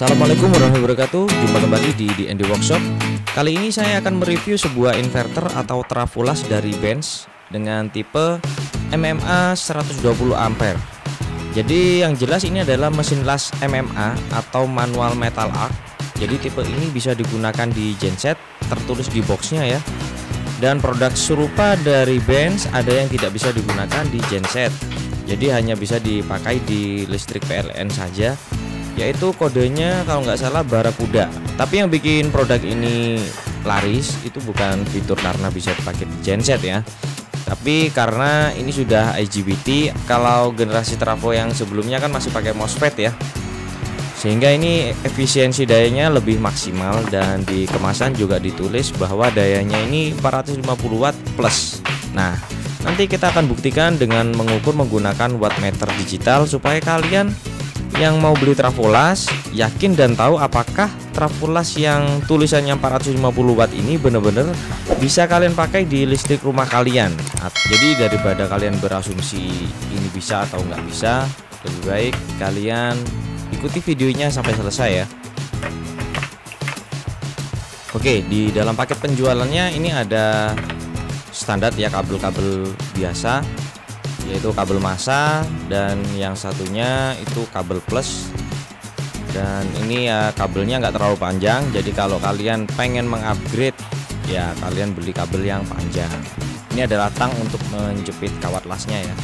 Assalamualaikum warahmatullahi wabarakatuh. Jumpa kembali di DND Workshop. Kali ini saya akan mereview sebuah inverter atau trafo las dari Benz dengan tipe MMA 120 ampere. Jadi yang jelas ini adalah mesin las MMA atau manual metal arc. Jadi tipe ini bisa digunakan di genset, tertulis di boxnya ya. Dan produk serupa dari Benz ada yang tidak bisa digunakan di genset. Jadi hanya bisa dipakai di listrik PLN saja, yaitu kodenya kalau nggak salah Barakuda. Tapi yang bikin produk ini laris itu bukan fitur karena bisa dipakai di genset ya, tapi karena ini sudah IGBT. Kalau generasi trafo yang sebelumnya kan masih pakai MOSFET ya, sehingga ini efisiensi dayanya lebih maksimal. Dan di kemasan juga ditulis bahwa dayanya ini 450 watt plus. Nah, nanti kita akan buktikan dengan mengukur menggunakan wattmeter digital supaya kalian yang mau beli trafo las yakin dan tahu apakah trafo las yang tulisannya 450 watt ini benar-benar bisa kalian pakai di listrik rumah kalian. Jadi daripada kalian berasumsi ini bisa atau nggak bisa, lebih baik kalian ikuti videonya sampai selesai ya. Oke, di dalam paket penjualannya ini ada standar ya, kabel-kabel biasa, yaitu kabel massa, dan yang satunya itu kabel plus. Dan ini ya kabelnya nggak terlalu panjang, jadi kalau kalian pengen mengupgrade ya kalian beli kabel yang panjang. Ini adalah tang untuk menjepit kawat lasnya ya.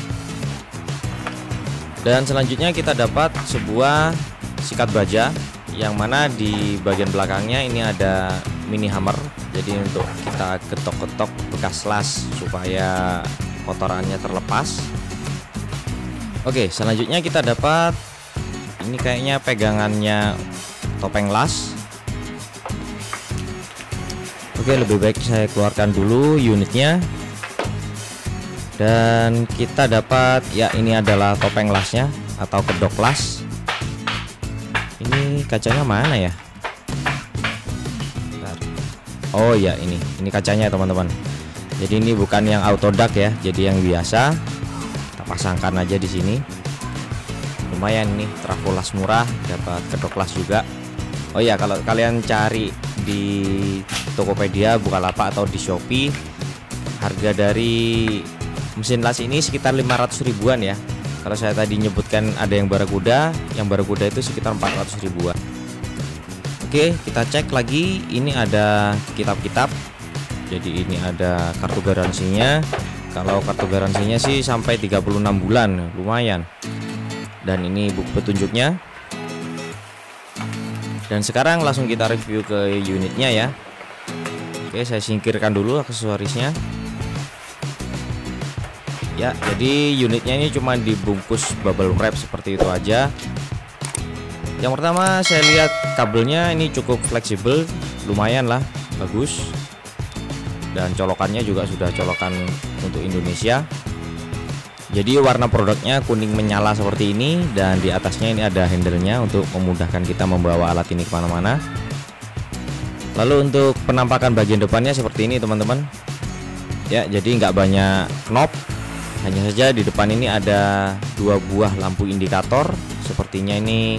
Dan selanjutnya kita dapat sebuah sikat baja, yang mana di bagian belakangnya ini ada mini hammer. Jadi untuk kita ketok-ketok bekas las supaya kotorannya terlepas. Oke, selanjutnya kita dapat ini kayaknya pegangannya topeng las. Oke, lebih baik saya keluarkan dulu unitnya. Dan kita dapat ya, ini adalah topeng lasnya atau kedok las. Ini kacanya mana ya? Bentar. Oh ya, ini kacanya teman-teman. Jadi ini bukan yang auto dark ya, jadi yang biasa. Kita pasangkan aja di sini. Lumayan nih, trafo las murah, dapat kedok las juga. Oh ya, kalau kalian cari di Tokopedia, Bukalapak atau di Shopee, harga dari mesin las ini sekitar 500 ribuan ya. Kalau saya tadi nyebutkan ada yang Barakuda itu sekitar 400 ribuan. Oke, kita cek lagi. Ini ada kitab-kitab. Jadi ini ada kartu garansinya. Kalau kartu garansinya sih sampai 36 bulan, lumayan. Dan ini buku petunjuknya. Dan sekarang langsung kita review ke unitnya ya. Oke, saya singkirkan dulu aksesorisnya. Ya, jadi unitnya ini cuma dibungkus bubble wrap seperti itu aja. Yang pertama saya lihat kabelnya ini cukup fleksibel, lumayan lah, bagus. Dan colokannya juga sudah colokan untuk Indonesia. Jadi warna produknya kuning menyala seperti ini, dan di atasnya ini ada handle-nya untuk memudahkan kita membawa alat ini kemana-mana. Lalu untuk penampakan bagian depannya seperti ini teman-teman. Ya, jadi nggak banyak knob. Hanya saja di depan ini ada dua buah lampu indikator. Sepertinya ini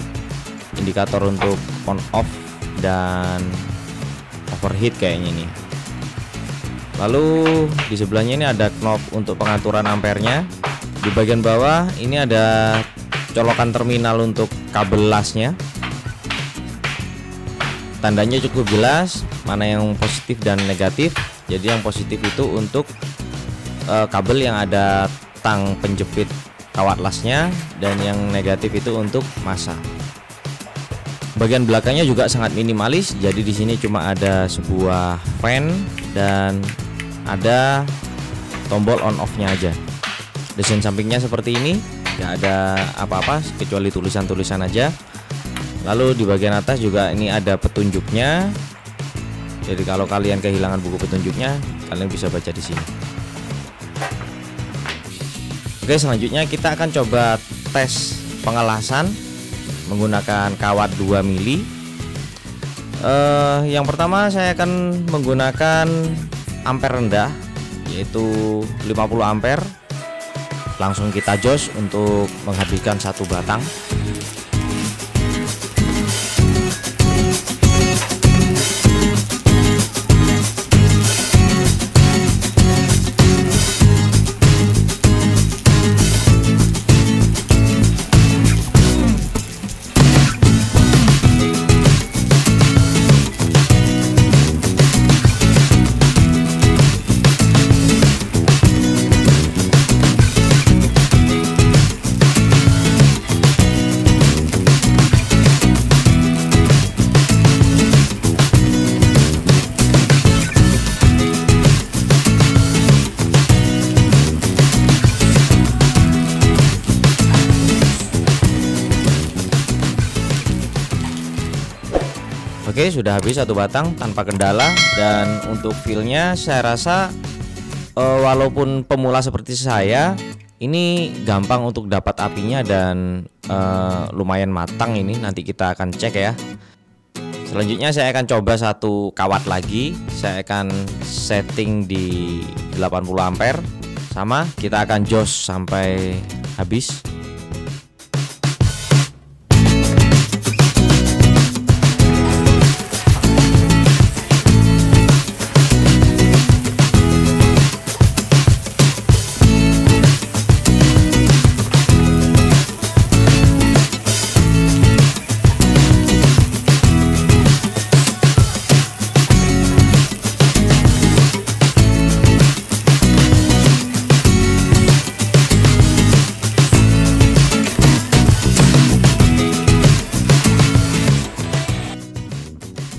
indikator untuk on off dan overheat kayaknya ini. Lalu di sebelahnya ini ada knob untuk pengaturan ampernya. Di bagian bawah ini ada colokan terminal untuk kabel lasnya. Tandanya cukup jelas mana yang positif dan negatif. Jadi yang positif itu untuk kabel yang ada tang penjepit kawat lasnya, dan yang negatif itu untuk massa. Bagian belakangnya juga sangat minimalis. Jadi di sini cuma ada sebuah fan dan ada tombol on off-nya aja. Desain sampingnya seperti ini, nggak ada apa-apa kecuali tulisan-tulisan aja. Lalu di bagian atas juga ini ada petunjuknya. Jadi kalau kalian kehilangan buku petunjuknya, kalian bisa baca di sini. Oke, selanjutnya kita akan coba tes pengelasan menggunakan kawat 2 mili. Yang pertama saya akan menggunakan ampere rendah, yaitu 50 ampere. Langsung kita jos untuk menghabiskan satu batang. Oke, sudah habis satu batang tanpa kendala. Dan untuk feel-nya saya rasa walaupun pemula seperti saya, ini gampang untuk dapat apinya dan lumayan matang. Ini nanti kita akan cek ya. Selanjutnya saya akan coba satu kawat lagi. Saya akan setting di 80 ampere. Sama, kita akan jos sampai habis.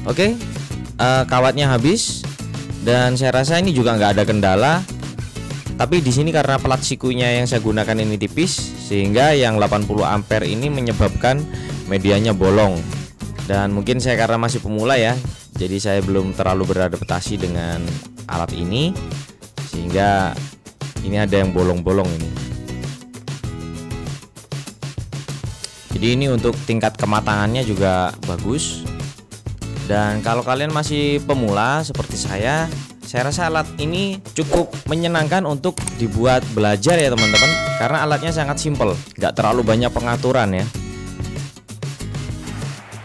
Oke, kawatnya habis dan saya rasa ini juga nggak ada kendala. Tapi di sini karena plat sikunya yang saya gunakan ini tipis, sehingga yang 80 ampere ini menyebabkan medianya bolong. Dan mungkin saya karena masih pemula ya, jadi saya belum terlalu beradaptasi dengan alat ini, sehingga ini ada yang bolong-bolong ini. Jadi ini untuk tingkat kematangannya juga bagus. Dan kalau kalian masih pemula seperti saya rasa alat ini cukup menyenangkan untuk dibuat belajar ya teman-teman, karena alatnya sangat simpel, nggak terlalu banyak pengaturan ya.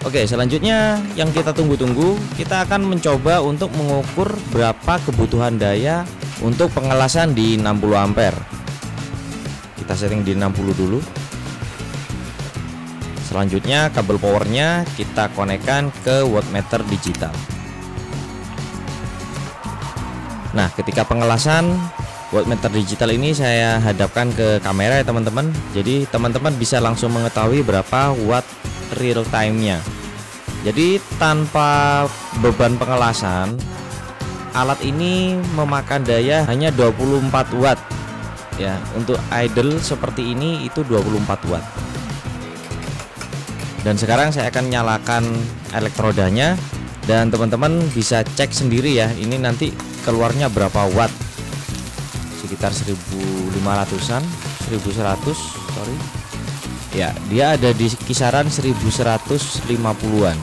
Oke, selanjutnya yang kita tunggu-tunggu, kita akan mencoba untuk mengukur berapa kebutuhan daya untuk pengelasan di 60 ampere. Kita setting di 60 dulu. Selanjutnya kabel powernya kita konekkan ke wattmeter digital. Nah, ketika pengelasan wattmeter digital ini saya hadapkan ke kamera ya teman-teman. Jadi teman-teman bisa langsung mengetahui berapa watt real time-nya. Jadi tanpa beban pengelasan, alat ini memakan daya hanya 24 watt. Ya, untuk idle seperti ini itu 24 watt. Dan sekarang saya akan nyalakan elektrodanya dan teman-teman bisa cek sendiri ya, ini nanti keluarnya berapa watt. Sekitar 1500-an, 1100, sorry. Ya, dia ada di kisaran 1150-an.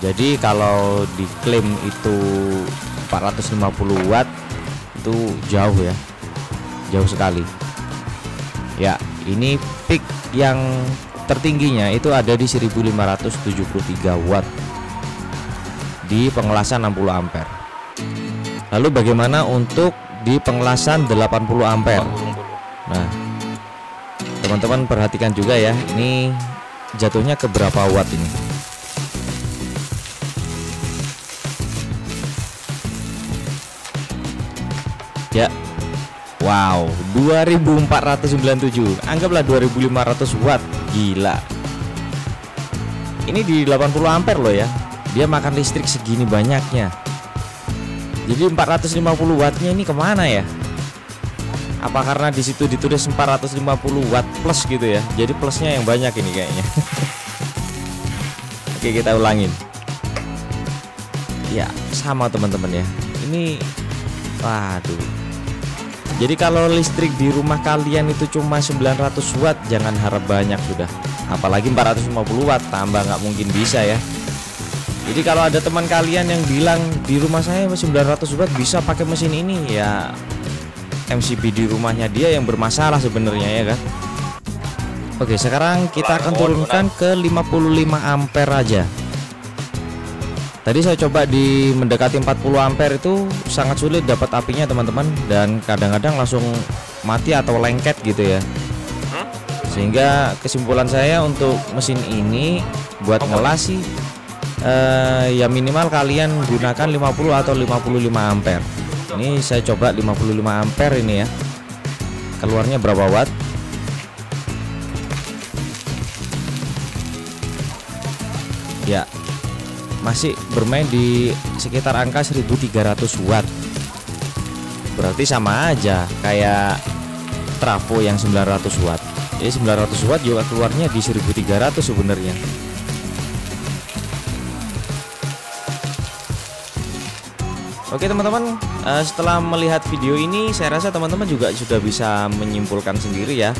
Jadi kalau diklaim itu 450 watt itu jauh ya. Jauh sekali. Ya, ini peak yang tertingginya itu ada di 1573 watt di pengelasan 60 ampere. Lalu bagaimana untuk di pengelasan 80 ampere? Nah, teman-teman perhatikan juga ya, ini jatuhnya ke berapa watt ini. Ya, wow, 2497. Anggaplah 2500 watt. Gila. Ini di 80 ampere loh ya. Dia makan listrik segini banyaknya. Jadi 450 wattnya ini kemana ya? Apa karena di situ ditulis 450 watt plus gitu ya? Jadi plusnya yang banyak ini kayaknya. Oke, kita ulangin. Ya, sama teman-teman ya. Ini, waduh. Jadi kalau listrik di rumah kalian itu cuma 900 watt, jangan harap banyak sudah. Apalagi 450 watt, tambah nggak mungkin bisa ya. Jadi kalau ada teman kalian yang bilang di rumah saya 900 watt bisa pakai mesin ini, ya MCB di rumahnya dia yang bermasalah sebenarnya ya kan. Oke, sekarang kita akan turunkan ke 55 ampere aja. Tadi saya coba di mendekati 40 ampere itu sangat sulit dapat apinya teman-teman, dan kadang-kadang langsung mati atau lengket gitu ya. Sehingga kesimpulan saya untuk mesin ini buat ngelas sih ya minimal kalian gunakan 50 atau 55 ampere. Ini saya coba 55 ampere ini ya. Keluarnya berapa watt? Ya, masih bermain di sekitar angka 1300 watt. Berarti sama aja kayak trafo yang 900 watt. Jadi 900 watt juga keluarnya di 1300 sebenarnya. Oke teman-teman, setelah melihat video ini saya rasa teman-teman juga sudah bisa menyimpulkan sendiri ya,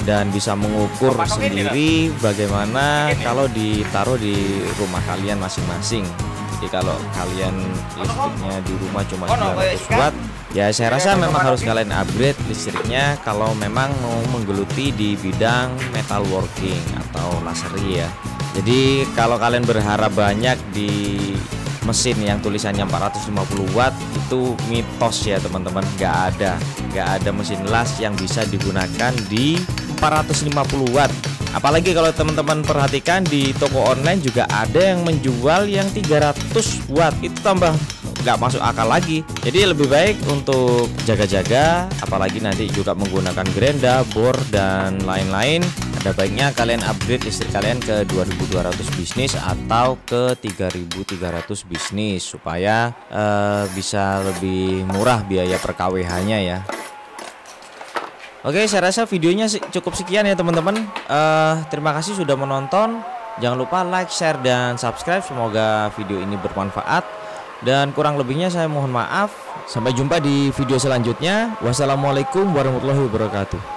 dan bisa mengukur sendiri bagaimana kalau ditaruh di rumah kalian masing-masing. Jadi kalau kalian listriknya di rumah cuma 900 watt, ya saya rasa memang harus kalian upgrade listriknya kalau memang mau menggeluti di bidang metalworking atau laseri ya. Jadi kalau kalian berharap banyak di mesin yang tulisannya 450 watt itu mitos ya teman-teman. Nggak ada mesin las yang bisa digunakan di 450 watt. Apalagi kalau teman-teman perhatikan di toko online juga ada yang menjual yang 300 watt, itu tambah nggak masuk akal lagi. Jadi lebih baik untuk jaga-jaga, apalagi nanti juga menggunakan gerenda, bor dan lain-lain. Ada baiknya kalian upgrade listrik kalian ke 2200 bisnis atau ke 3300 bisnis supaya bisa lebih murah biaya per kWh-nya ya. Oke, saya rasa videonya cukup sekian ya teman-teman. Terima kasih sudah menonton. Jangan lupa like, share, dan subscribe. Semoga video ini bermanfaat. Dan kurang lebihnya saya mohon maaf. Sampai jumpa di video selanjutnya. Wassalamualaikum warahmatullahi wabarakatuh.